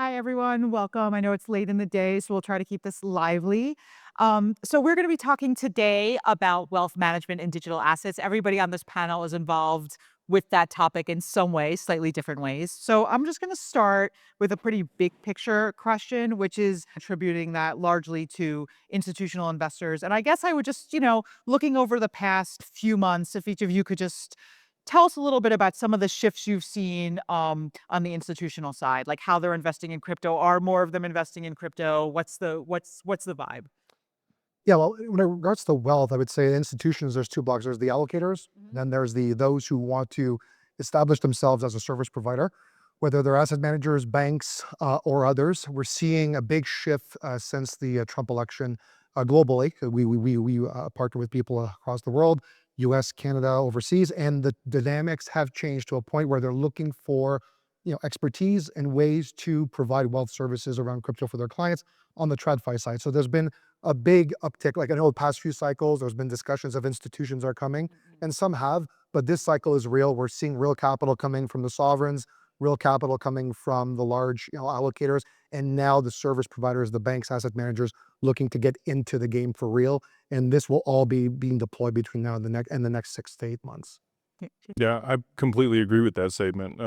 Hi, everyone. Welcome. I know it's late in the day, so we'll try to keep this lively. So, we're going to be talking today about wealth management and digital assets. Everybody on this panel is involved with that topic in some way, slightly different ways. So, I'm just going to start with a pretty big picture question, which is attributing that largely to institutional investors. And I guess I would just, looking over the past few months, if each of you could just tell us a little bit about some of the shifts you've seen on the institutional side, like how they're investing in crypto. Are more of them investing in crypto? What's the vibe? Yeah, well, in regards to wealth, I would say institutions, there's two blocks. There's the allocators, Mhm. then there's those who want to establish themselves as a service provider, whether they're asset managers, banks, or others. We're seeing a big shift since the Trump election globally. We partner with people across the world, U.S., Canada, overseas, and the dynamics have changed to a point where they're looking for expertise and ways to provide wealth services around crypto for their clients on the TradFi side. So there's been a big uptick. Like I know the past few cycles, there's been discussions of institutions are coming, Mhm. and some have, but this cycle is real. We're seeing real capital coming from the sovereigns, real capital coming from the large, allocators, and now the service providers, the banks, asset managers, looking to get into the game for real. And this will all be being deployed between now and the next 6 to 8 months. Yeah, I completely agree with that statement.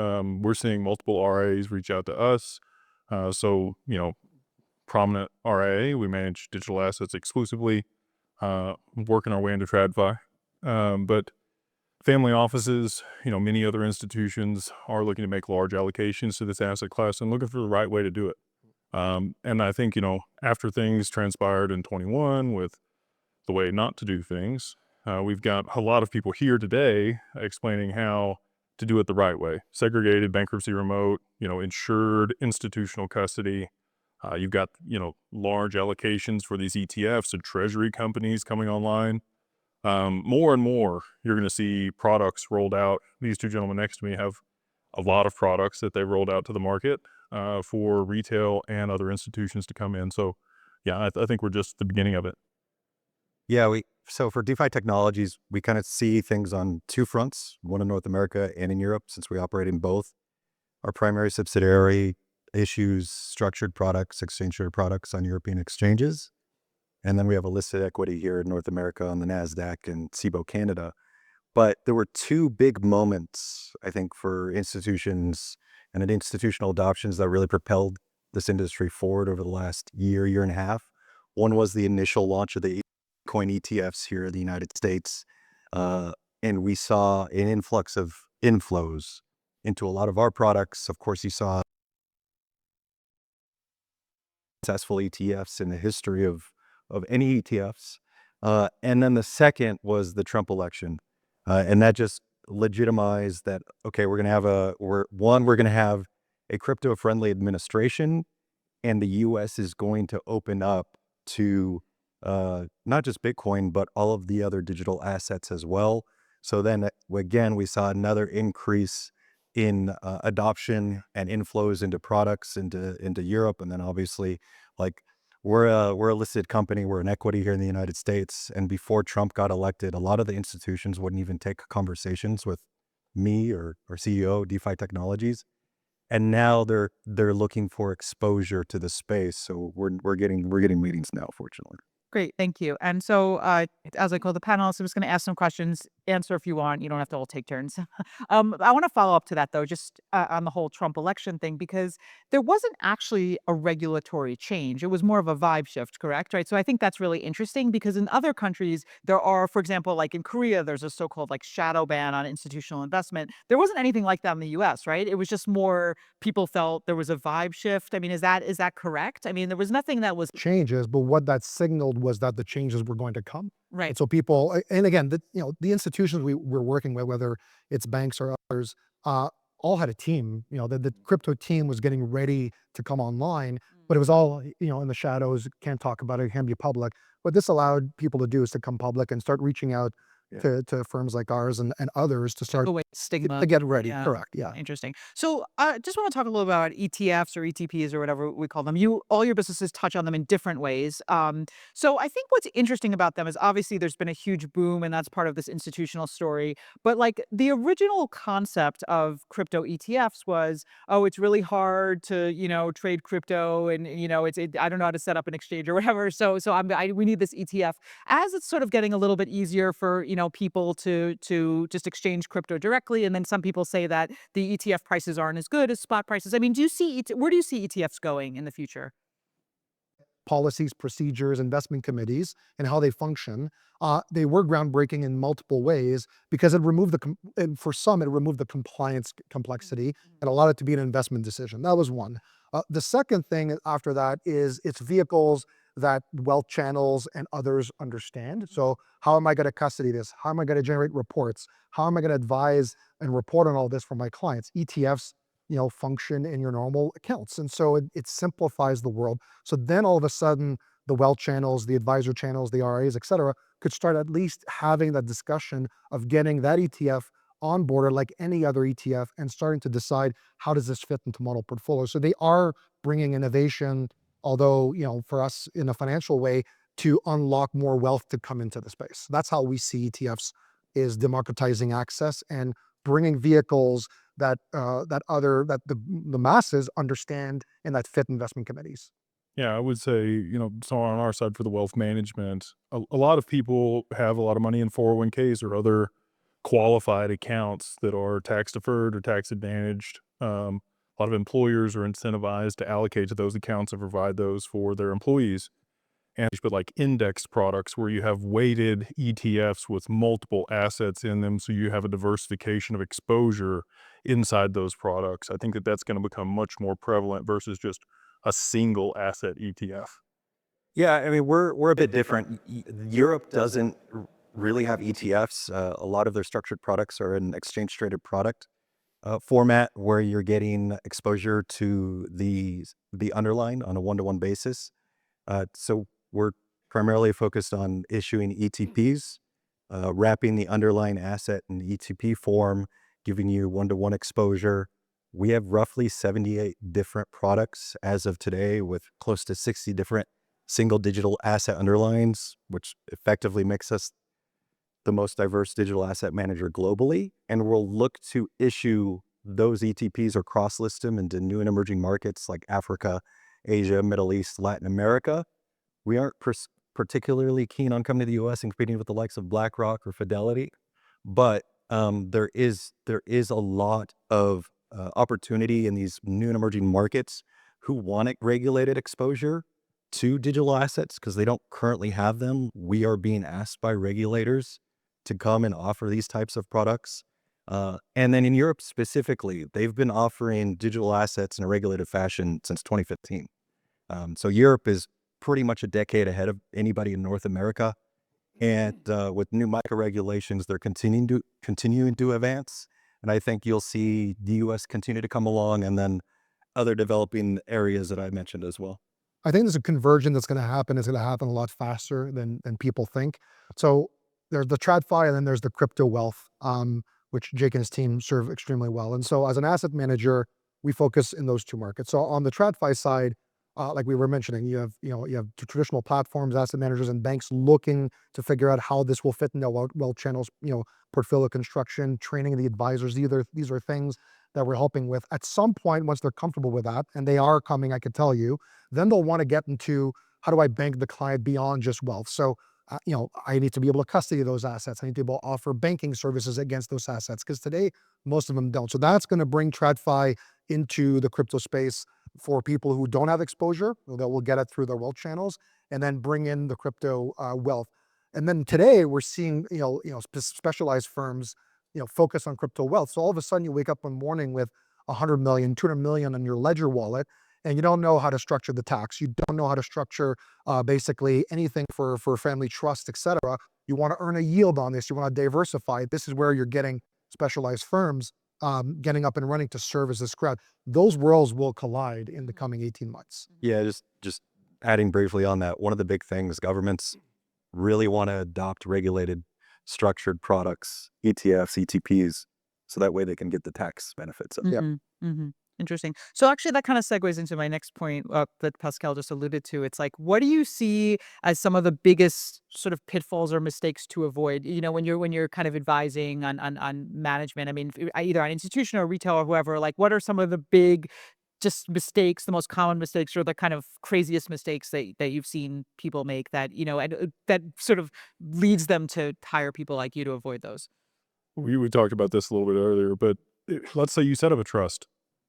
We're seeing multiple RAs reach out to us. Prominent RA, we manage digital assets exclusively, working our way into TradFi. But family offices, many other institutions are looking to make large allocations to this asset class and looking for the right way to do it. And I think, after things transpired in 21 with the way not to do things. We've got a lot of people here today explaining how to do it the right way. Segregated, bankruptcy remote, insured institutional custody. You've got, large allocations for these ETFs and treasury companies coming online. More and more, you're going to see products rolled out. These two gentlemen next to me have a lot of products that they've rolled out to the market for retail and other institutions to come in. So, yeah, I think we're just at the beginning of it. Yeah, so for DeFi Technologies, we kind of see things on two fronts, one in North America and in Europe, since we operate in both. Our primary subsidiary issues structured products, exchange traded products on European exchanges. And then we have a listed equity here in North America on the NASDAQ and SIBO Canada. But there were two big moments, I think, for institutions and institutional adoptions that really propelled this industry forward over the last year and a half. One was the initial launch of the coin ETFs here in the United States. And we saw an influx of inflows into a lot of our products. Of course, you saw successful ETFs in the history of any ETFs. And then the second was the Trump election. And that just legitimized that, okay, we're going to have a crypto friendly administration, and the US is going to open up to not just Bitcoin, but all of the other digital assets as well. So then again, we saw another increase in adoption and inflows into products into Europe. And then obviously, like, we're a listed company, we're an equity here in the United States. And before Trump got elected, a lot of the institutions wouldn't even take conversations with me or CEO DeFi Technologies. And now they're looking for exposure to the space. So we're getting meetings now, fortunately. Great, thank you. And so, as I call the panelists, I'm just going to ask some questions. Answer if you want. You don't have to all take turns. I want to follow up to that though, just on the whole Trump election thing, because there wasn't actually a regulatory change. It was more of a vibe shift, correct? Right. So I think that's really interesting because in other countries there are, for example, like in Korea, there's a so-called like shadow ban on institutional investment. There wasn't anything like that in the U.S. Right. It was just more people felt there was a vibe shift. I mean, is that correct? I mean, there was nothing that was Changes, but what that signaled was that the changes were going to come. right. And so people, and again, the institutions we're working with, whether it's banks or others, all had a team. The crypto team was getting ready to come online, but it was all in the shadows. Can't talk about it. Can't be public. What this allowed people to do is to come public and start reaching out Yeah. to firms like ours and others to start Away stigma. To get ready, Yeah. correct, yeah. Interesting. So, just want to talk a little about ETFs or ETPs or whatever we call them. All your businesses touch on them in different ways. So I think what's interesting about them is obviously there's been a huge boom, and that's part of this institutional story. But like the original concept of crypto ETFs was, oh, it's really hard to trade crypto, and I don't know how to set up an exchange or whatever. So we need this ETF. As it's sort of getting a little bit easier for people to just exchange crypto directly, and then some people say that the ETF prices aren't as good as spot prices. I mean, where do you see ETFs going in the future? Policies, procedures, investment committees, and how they function. They were groundbreaking in multiple ways because and for some, it removed the compliance complexity and allowed it to be an investment decision. That was one. The second thing after that is it's vehicles that wealth channels and others understand. So how am I going to custody this? How am I going to generate reports? How am I going to advise and report on all this for my clients? ETFs, function in your normal accounts. And so it simplifies the world. So then all of a sudden, the wealth channels, the advisor channels, the RIAs, et cetera, could start at least having that discussion of getting that ETF on board like any other ETF and starting to decide how does this fit into model portfolio. So they are bringing innovation, although, for us in a financial way, to unlock more wealth to come into the space. That's how we see ETFs, is democratizing access and bringing vehicles that the masses understand and that fit investment committees. Yeah, I would say, so on our side for the wealth management, a lot of people have a lot of money in 401ks or other qualified accounts that are tax deferred or tax advantaged. A lot of employers are incentivized to allocate to those accounts and provide those for their employees. But like index products where you have weighted ETFs with multiple assets in them, so you have a diversification of exposure inside those products. I think that that's going to become much more prevalent versus just a single asset ETF. Yeah, I mean, we're a bit different. Europe doesn't really have ETFs. A lot of their structured products are an exchange traded product format where you're getting exposure to the underlying on a one-to-one basis. So we're primarily focused on issuing ETPs, wrapping the underlying asset in ETP form, giving you one-to-one exposure. We have roughly 78 different products as of today, with close to 60 different single digital asset underlines, which effectively makes us the most diverse digital asset manager globally. And we'll look to issue those ETPs or cross-list them into new and emerging markets like Africa, Asia, Middle East, Latin America. We aren't particularly keen on coming to the US and competing with the likes of BlackRock or Fidelity, but there is a lot of opportunity in these new and emerging markets who want regulated exposure to digital assets because they don't currently have them. We are being asked by regulators to come and offer these types of products. And then in Europe specifically, they've been offering digital assets in a regulated fashion since 2015. So Europe is pretty much a decade ahead of anybody in North America. And with new MiCA regulations, they're continuing to advance. And I think you'll see the US continue to come along, and then other developing areas that I mentioned as well. I think there's a conversion that's going to happen. It's going to happen a lot faster than people think. So there's the TradFi, and then there's the crypto wealth, which Jake and his team serve extremely well. And so as an asset manager, we focus in those two markets. So on the TradFi side, like we were mentioning, you have traditional platforms, asset managers, and banks looking to figure out how this will fit in their wealth channels, portfolio construction, training the advisors. These are things that we're helping with. At some point, once they're comfortable with that, and they are coming, I can tell you, then they'll want to get into how do I bank the client beyond just wealth. So, I need to be able to custody those assets. I need to be able to offer banking services against those assets, because today, most of them don't. So that's going to bring TradFi into the crypto space for people who don't have exposure, that will get it through their wealth channels, and then bring in the crypto wealth. And then today we're seeing, specialized firms, focus on crypto wealth. So all of a sudden you wake up one morning with 100 million, 200 million in your ledger wallet, and you don't know how to structure the tax. You don't know how to structure basically anything for family trust, et cetera. You want to earn a yield on this. You want to diversify. This is where you're getting specialized firms getting up and running to serve as this crowd. Those worlds will collide in the coming 18 months. Yeah, just adding briefly on that, one of the big things, governments really want to adopt regulated structured products, ETFs, ETPs, so that way they can get the tax benefits of it. Yep. Interesting. So actually, that kind of segues into my next point that Pascal just alluded to. It's like, what do you see as some of the biggest sort of pitfalls or mistakes to avoid? When you're kind of advising on management. I mean, either on institution or retail or whoever. Like, what are some of the big just mistakes, the most common mistakes, or the kind of craziest mistakes that you've seen people make that and that sort of leads them to hire people like you to avoid those? We talked about this a little bit earlier, but let's say you set up a trust,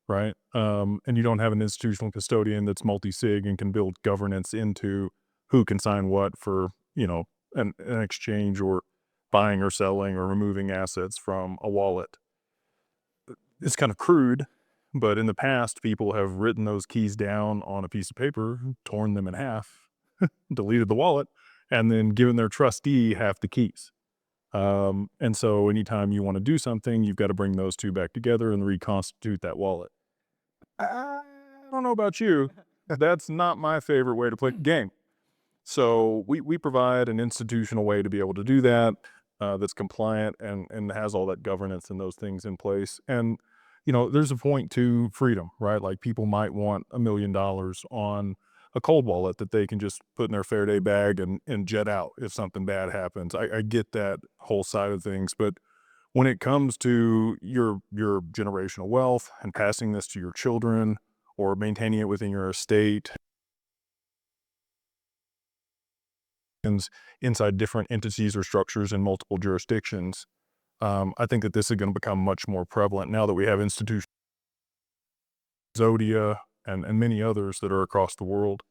right? And you don't have an institutional custodian that's multi-sig and can build governance into who can sign what for, an exchange or buying or selling or removing assets from a wallet. It's kind of crude, but in the past, people have written those keys down on a piece of paper, torn them in half, deleted the wallet, and then given their trustee half the keys. And so anytime you want to do something, you've got to bring those two back together and reconstitute that wallet. I don't know about you. That's not my favorite way to play the game. So we provide an institutional way to be able to do that, that's compliant and has all that governance and those things in place. And, there's a point to freedom, right? Like people might want $1 million on a cold wallet that they can just put in their Faraday bag and jet out if something bad happens. I get that whole side of things, but when it comes to your generational wealth and passing this to your children or maintaining it within your estate and inside different entities or structures in multiple jurisdictions, I think that this is going to become much more prevalent now that we have institutions, Zodia, and many others that are across the world.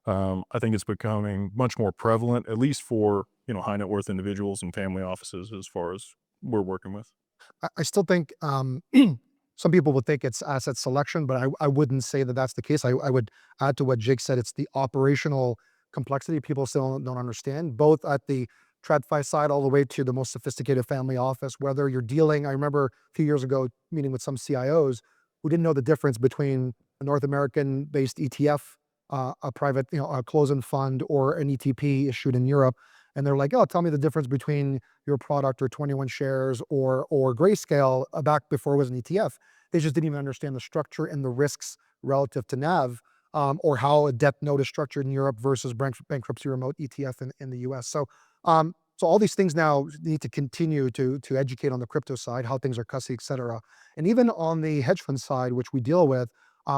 I think it's becoming much more prevalent, at least for high net worth individuals and family offices, as far as we're working with. I still think some people would think it's asset selection, but I wouldn't say that that's the case. I would add to what Jake said. It's the operational complexity people still don't understand, both at the TradFi side all the way to the most sophisticated family office, whether you're dealing. I remember a few years ago meeting with some CIOs who didn't know the difference between a North American-based ETF, a private, a closed-end fund, or an ETP issued in Europe. And they're like, "Oh, tell me the difference between your product or 21 shares or Grayscale back before it was an ETF." They just didn't even understand the structure and the risks relative to NAV, or how a debt note is structured in Europe versus bankruptcy remote ETF in the US. So all these things now need to continue to educate on the crypto side, how things are custody, et cetera. And even on the hedge fund side, which we deal with,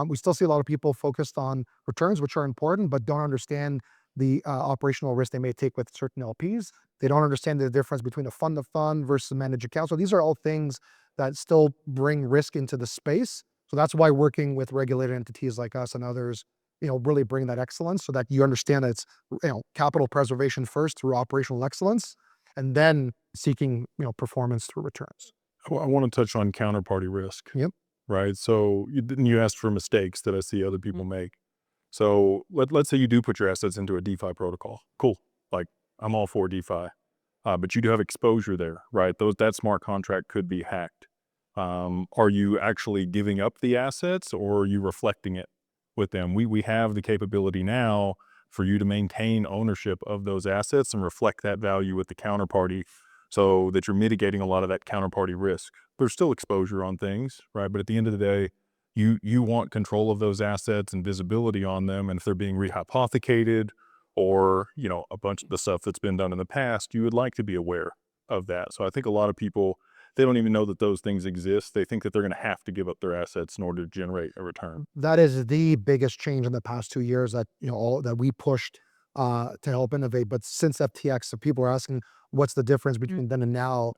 we still see a lot of people focused on returns, which are important, but don't understand the operational risk they may take with certain LPs. They don't understand the difference between a fund of fund versus a managed account. So these are all things that still bring risk into the space. So that's why working with regulated entities like us and others, really bring that excellence so that you understand that it's, capital preservation first through operational excellence, and then seeking, performance through returns. I want to touch on counterparty risk. Yep. Right. So you asked for mistakes that I see other people make. So let's say you do put your assets into a DeFi protocol. Cool. Like I'm all for DeFi, but you do have exposure there, right? That smart contract could be hacked. Are you actually giving up the assets, or are you reflecting it with them? We have the capability now for you to maintain ownership of those assets and reflect that value with the counterparty, so that you're mitigating a lot of that counterparty risk. There's still exposure on things, right? But at the end of the day, you want control of those assets and visibility on them. And if they're being rehypothecated or, a bunch of the stuff that's been done in the past, you would like to be aware of that. So I think a lot of people, they don't even know that those things exist. They think that they're going to have to give up their assets in order to generate a return. That is the biggest change in the past 2 years that, all that we pushed to help innovate. But since FTX, so people are asking, what's the difference between then and now?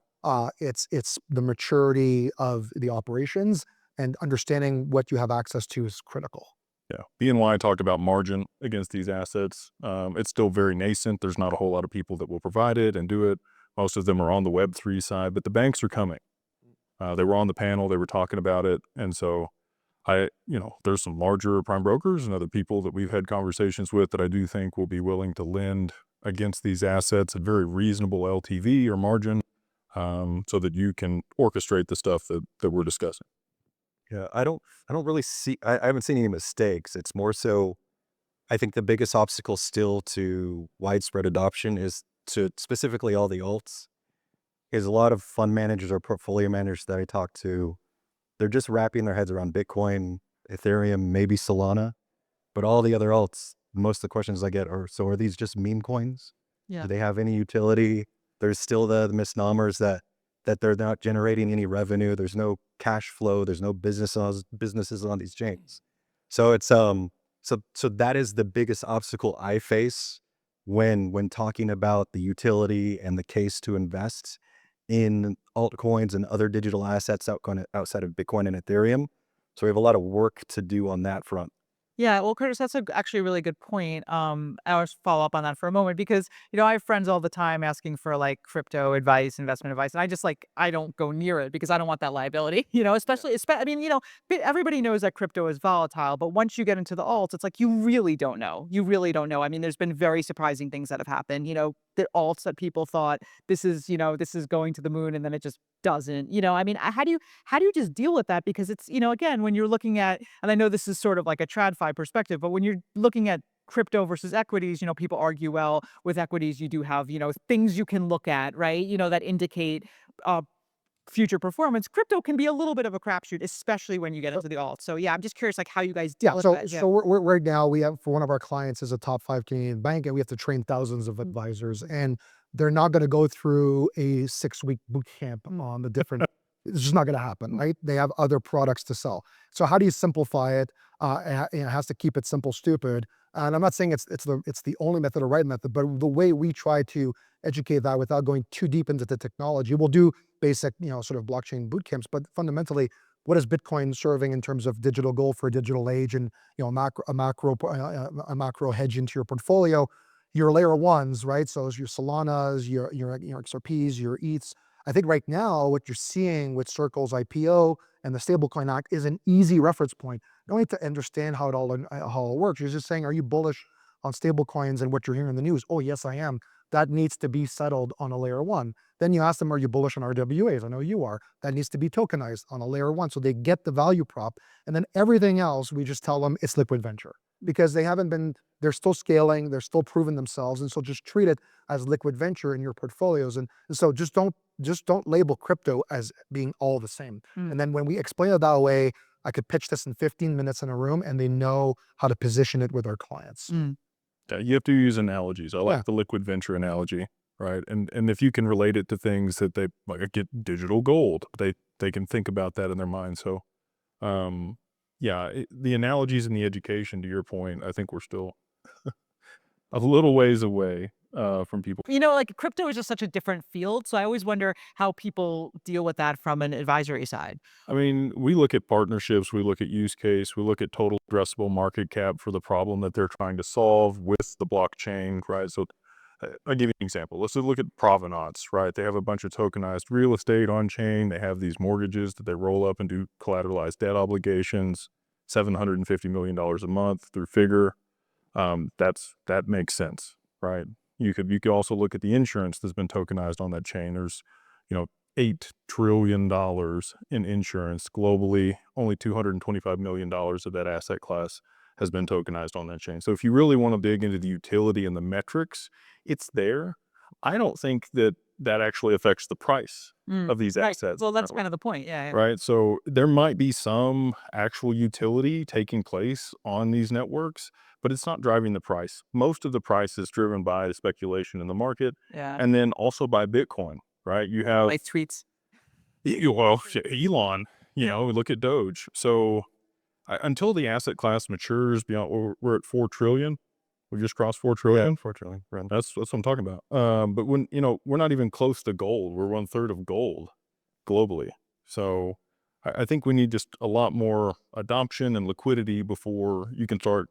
It's the maturity of the operations, and understanding what you have access to is critical. Yeah. BNY talked about margin against these assets. It's still very nascent. There's not a whole lot of people that will provide it and do it. Most of them are on the Web3 side, but the banks are coming. They were on the panel, they were talking about it. And so there's some larger prime brokers and other people that we've had conversations with that I do think will be willing to lend against these assets at very reasonable LTV or margin, so that you can orchestrate the stuff that we're discussing. Yeah, I don't really see, I haven't seen any mistakes. It's more so, I think the biggest obstacle still to widespread adoption is to specifically all the alts is a lot of fund managers or portfolio managers that I talk to, they're just wrapping their heads around Bitcoin, Ethereum, maybe Solana, but all the other alts, most of the questions I get are, so are these just meme coins? Yeah. Do they have any utility? There's still the misnomers that they're not generating any revenue. There's no cash flow. There's no businesses on these chains. So it's so that is the biggest obstacle I face when talking about the utility and the case to invest in altcoins and other digital assets outside of Bitcoin and Ethereum. So we have a lot of work to do on that front. Yeah, well, Curtis, that's actually a really good point. I was follow up on that for a moment because I have friends all the time asking for like crypto advice, investment advice, and I just I don't go near it because I don't want that liability. Especially, I mean, everybody knows that crypto is volatile, but once you get into the alts, it's like you really don't know. You really don't know. I mean, there's been very surprising things that have happened. The alts that people thought this is going to the moon, and then it just doesn't. I mean, how do you just deal with that? Because it's again, when you're looking at, and I know this is sort of like a TradFi perspective, but when you're looking at crypto versus equities, people argue, well, with equities, you do have, things you can look at, right? That indicate future performance. Crypto can be a little bit of a crapshoot, especially when you get into the alt. So yeah, I'm just curious, like how you guys deal Yeah, with so that. Yeah. so we're right now we have, for one of our clients is a top 5 Canadian bank, and we have to train thousands of advisors, and they're not going to go through a 6-week boot camp on the different. It's just not going to happen, right? They have other products to sell. So how do you simplify it? It has to keep it simple, stupid. And I'm not saying it's the only method or right method, but the way we try to educate that without going too deep into the technology, we'll do basic, sort of blockchain boot camps, but fundamentally, what is Bitcoin serving in terms of digital gold for a digital age, and a macro hedge into your portfolio? Your layer ones, right? So your Solanas, your XRPs, your ETHs. I think right now what you're seeing with Circle's IPO and the Stablecoin Act is an easy reference point. You don't need to understand how it works. You're just saying, are you bullish on stablecoins and what you're hearing in the news? Oh yes, I am. That needs to be settled on a layer one. Then you ask them, are you bullish on RWAs? I know you are. That needs to be tokenized on a layer one. So they get the value prop. And then everything else, we just tell them it's liquid venture because they're still scaling, they're still proving themselves. And so just treat it as liquid venture in your portfolios. And so just don't label crypto as being all the same. And then when we explain it that way, I could pitch this in 15 minutes in a room and they know how to position it with our clients. Yeah, you have to use analogies. I like Yeah. the liquid venture analogy, right? And if you can relate it to things that they like, get digital gold, they can think about that in their mind. So, the analogies and the education, to your point, I think we're still a little ways away from people. Like crypto is just such a different field. So I always wonder how people deal with that from an advisory side. I mean, we look at partnerships, we look at use case, we look at total addressable market cap for the problem that they're trying to solve with the blockchain, right? So I'll give you an example. Let's look at provenance, right? They have a bunch of tokenized real estate on chain. They have these mortgages that they roll up and do collateralized debt obligations, $750 million a month through Figure. That makes sense, right? You could also look at the insurance that's been tokenized on that chain. There's, $8 trillion in insurance globally. Only $225 million of that asset class has been tokenized on that chain. So if you really want to dig into the utility and the metrics, it's there. I don't think that actually affects the price of these Right. assets. Well, that's kind of the point. Yeah. Right. So there might be some actual utility taking place on these networks, but it's not driving the price. Most of the price is driven by the speculation in the market Yeah. and then also by Bitcoin, right? You have, Like tweets. Elon, look at Doge. So until the asset class matures beyond, we're at 4 trillion. We just crossed 4 trillion. Yeah, 4 trillion. Right. That's what I'm talking about. But when, we're not even close to gold. We're 1/3 of gold globally. So I think we need just a lot more adoption and liquidity before you can start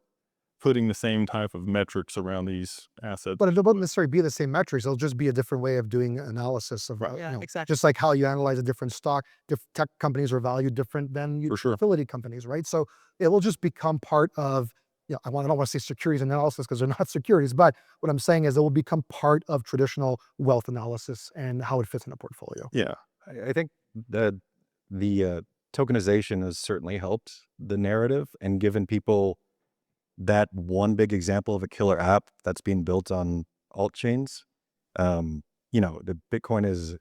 putting the same type of metrics around these assets. But it won't necessarily be the same metrics. It'll just be a different way of doing analysis of, Right. Yeah, exactly. just like how you analyze a different stock. Tech companies are valued different than For sure. utility companies, right? So it will just become part of, I don't want to say securities analysis because they're not securities, but what I'm saying is it will become part of traditional wealth analysis and how it fits in a portfolio. Yeah. I think that the tokenization has certainly helped the narrative and given people that one big example of a killer app that's being built on alt chains. the Bitcoin is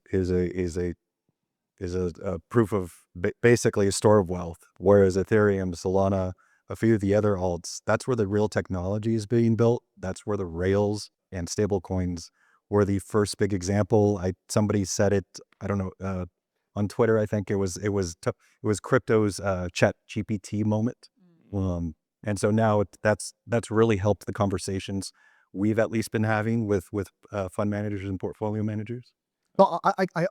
a proof of basically a store of wealth, whereas Ethereum, Solana, a few of the other alts, that's where the real technology is being built. That's where the rails and stable coins were the first big example. Somebody said it, I don't know, on Twitter, I think it was crypto's chat GPT moment. And so now that's really helped the conversations we've at least been having with fund managers and portfolio managers. Well,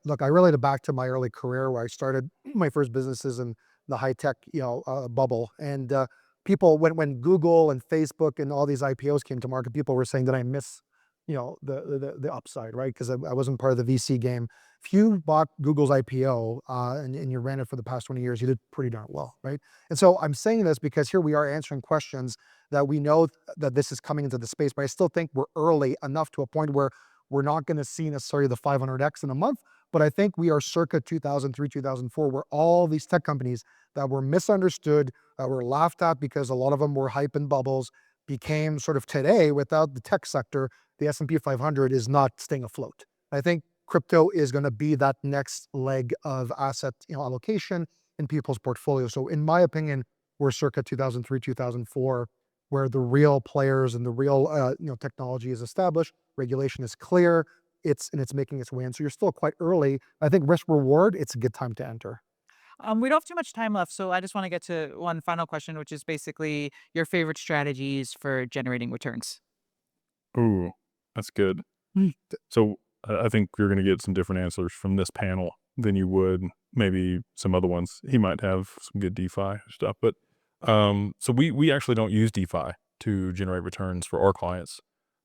look, I related back to my early career where I started my first businesses in the high tech, bubble. And people, when Google and Facebook and all these IPOs came to market, people were saying that I miss, the upside, right? Because I wasn't part of the VC game. If you bought Google's IPO and you ran it for the past 20 years, you did pretty darn well, right? And so I'm saying this because here we are answering questions that we know that this is coming into the space, but I still think we're early enough to a point where we're not going to see necessarily the 500x in a month, but I think we are circa 2003, 2004, where all these tech companies that were misunderstood, that were laughed at because a lot of them were hype and bubbles, became sort of today, without the tech sector, the S&P 500 is not staying afloat. I think crypto is going to be that next leg of asset allocation in people's portfolios. So in my opinion, we're circa 2003, 2004, where the real players and the real technology is established, regulation is clear, it's making its way in. So you're still quite early. I think risk reward, it's a good time to enter. We don't have too much time left, so I just want to get to one final question, which is basically your favorite strategies for generating returns. Ooh, that's good. Mm. So I think you're going to get some different answers from this panel than you would maybe some other ones. He might have some good DeFi stuff, but so we actually don't use DeFi to generate returns for our clients.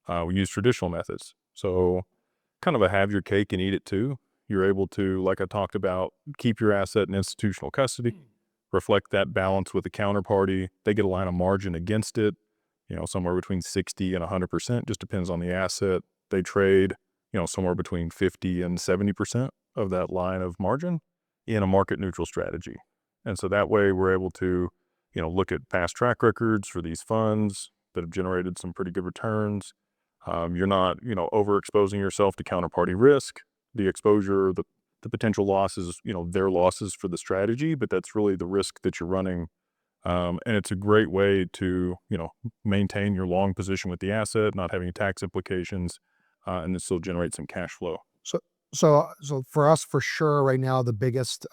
We use traditional methods. So kind of a have your cake and eat it too. You're able to, like I talked about, keep your asset in institutional custody, reflect that balance with the counterparty. They get a line of margin against it, somewhere between 60 and 100%, just depends on the asset. They trade, somewhere between 50 and 70% of that line of margin in a market neutral strategy. And so that way we're able to, look at past track records for these funds that have generated some pretty good returns. You're not, overexposing yourself to counterparty risk, the exposure, the potential losses, their losses for the strategy, but that's really the risk that you're running. And it's a great way to, maintain your long position with the asset, not having tax implications, and then still generate some cash flow. So for us, for sure, right now, the biggest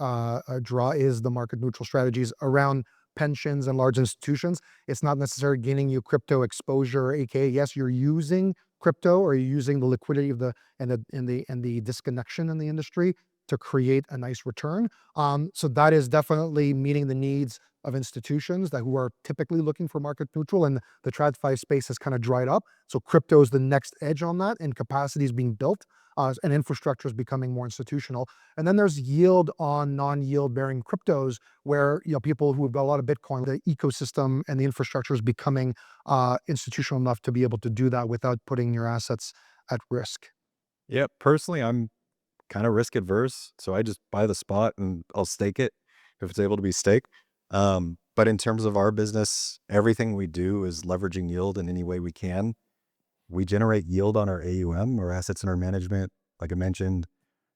draw is the market neutral strategies around pensions and large institutions. It's not necessarily gaining you crypto exposure, aka yes, you're using crypto or you're using the liquidity of the disconnection in the industry to create a nice return. So that is definitely meeting the needs of institutions who are typically looking for market neutral, and the TradFi space has kind of dried up. So crypto is the next edge on that, and capacity is being built. And infrastructure is becoming more institutional. And then there's yield on non-yield bearing cryptos where, people who have got a lot of Bitcoin, the ecosystem and the infrastructure is becoming institutional enough to be able to do that without putting your assets at risk. Yeah, personally, I'm kind of risk adverse. So I just buy the spot and I'll stake it if it's able to be staked. But in terms of our business, everything we do is leveraging yield in any way we can. We generate yield on our AUM, or assets in our management. Like I mentioned,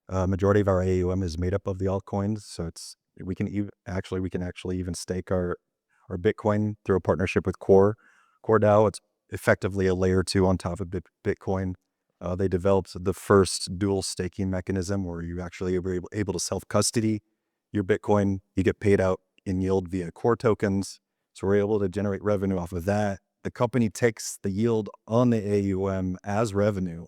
majority of our AUM is made up of the altcoins. So we can actually even stake our Bitcoin through a partnership with CoreDAO. It's effectively a layer 2 on top of Bitcoin. They developed the first dual staking mechanism where you actually were able to self-custody your Bitcoin. You get paid out in yield via core tokens. So we're able to generate revenue off of that. The company takes the yield on the AUM as revenue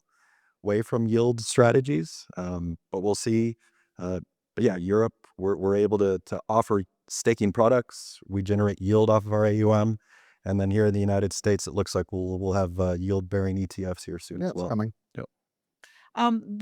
away from yield strategies. But we'll see. But yeah, Europe, we're able to offer staking products. We generate yield off of our AUM. And then here in the United States, it looks like we'll have yield-bearing ETFs here soon as well. It's coming. Yep.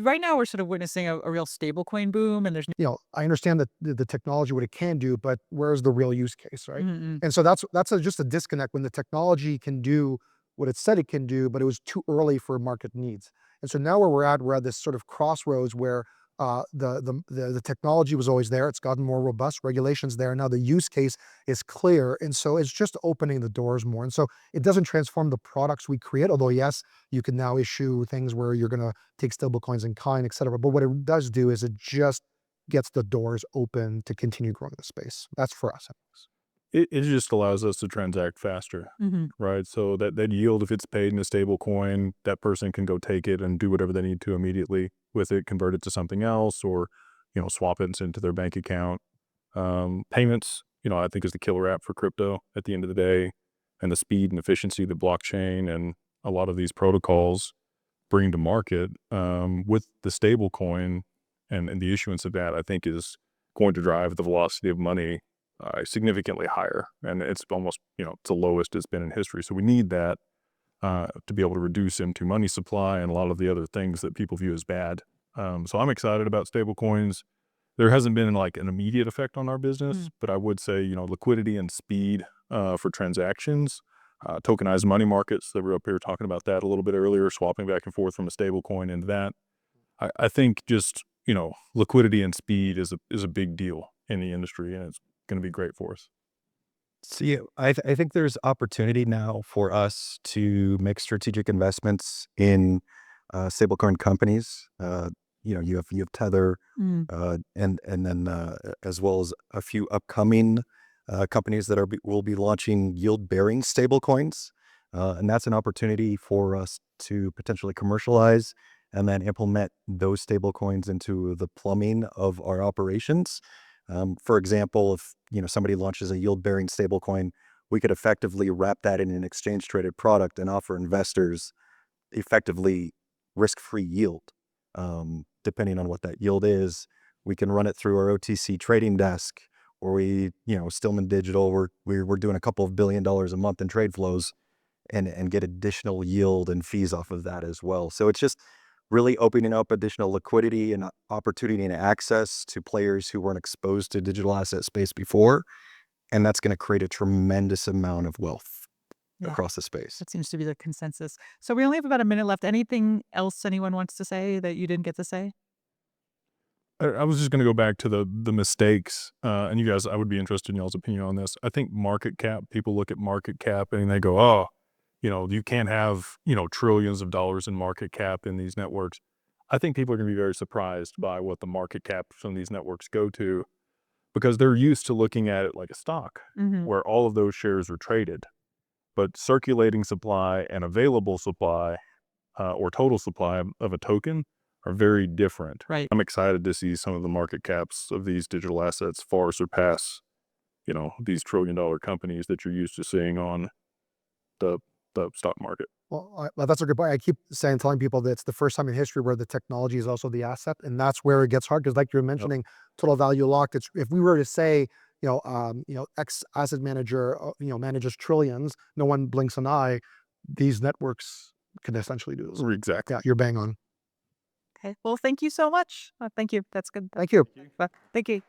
Right now, we're sort of witnessing a real stablecoin boom, and there's I understand that the technology, what it can do, but where's the real use case, right? Mm-mm. And so that's just a disconnect when the technology can do what it said it can do, but it was too early for market needs. And so now we're at this sort of crossroads where The technology was always there. It's gotten more robust. Regulations there. Now the use case is clear. And so it's just opening the doors more. And so it doesn't transform the products we create, although yes, you can now issue things where you're going to take stable coins in kind, et cetera. But what it does do is it just gets the doors open to continue growing the space. That's for us. It just allows us to transact faster, Mhm. right? So that yield, if it's paid in a stable coin, that person can go take it and do whatever they need to immediately with it, convert it to something else, or swap it into their bank account. Payments, I think is the killer app for crypto at the end of the day, and the speed and efficiency of the blockchain and a lot of these protocols bring to market with the stable coin and the issuance of that, I think is going to drive the velocity of money significantly higher. And it's almost, it's the lowest it's been in history. So we need that to be able to reduce into money supply and a lot of the other things that people view as bad. So I'm excited about stable coins. There hasn't been like an immediate effect on our business, but I would say, liquidity and speed for transactions, tokenized money markets that we're up here talking about that a little bit earlier, swapping back and forth from a stable coin into that. I think just, liquidity and speed is a big deal in the industry, and it's going to be great for us. So yeah, I think there's opportunity now for us to make strategic investments in stablecoin companies. You have Tether, Mm. and then as well as a few upcoming companies that will be launching yield bearing stablecoins, and that's an opportunity for us to potentially commercialize and then implement those stablecoins into the plumbing of our operations. For example, if somebody launches a yield-bearing stablecoin, we could effectively wrap that in an exchange-traded product and offer investors effectively risk-free yield. Depending on what that yield is, we can run it through our OTC trading desk, or Stillman Digital. We're doing a couple of $1 billion a month in trade flows, and get additional yield and fees off of that as well. So it's just really opening up additional liquidity and opportunity and access to players who weren't exposed to digital asset space before. And that's going to create a tremendous amount of wealth Yeah, across the space. that seems to be the consensus. So we only have about a minute left. Anything else anyone wants to say that you didn't get to say? I was just going to go back to the mistakes, and you guys, I would be interested in y'all's opinion on this. I think market cap, people look at market cap and they go, oh, you can't have, trillions of dollars in market cap in these networks. I think people are going to be very surprised by what the market cap some of these networks go to, because they're used to looking at it like a stock Mhm. where all of those shares are traded. But circulating supply and available supply or total supply of a token are very different. Right. I'm excited to see some of the market caps of these digital assets far surpass, these trillion-dollar companies that you're used to seeing on the stock market. Well, that's a good point. I keep telling people that it's the first time in history where the technology is also the asset, and that's where it gets hard. Because, like you're mentioning, total value locked. It's if we were to say, X asset manager, manages trillions, no one blinks an eye. These networks can essentially do this. Exactly. Yeah, you're bang on. Okay. Well, thank you so much. Thank you. That's good. Thank you. Thank you.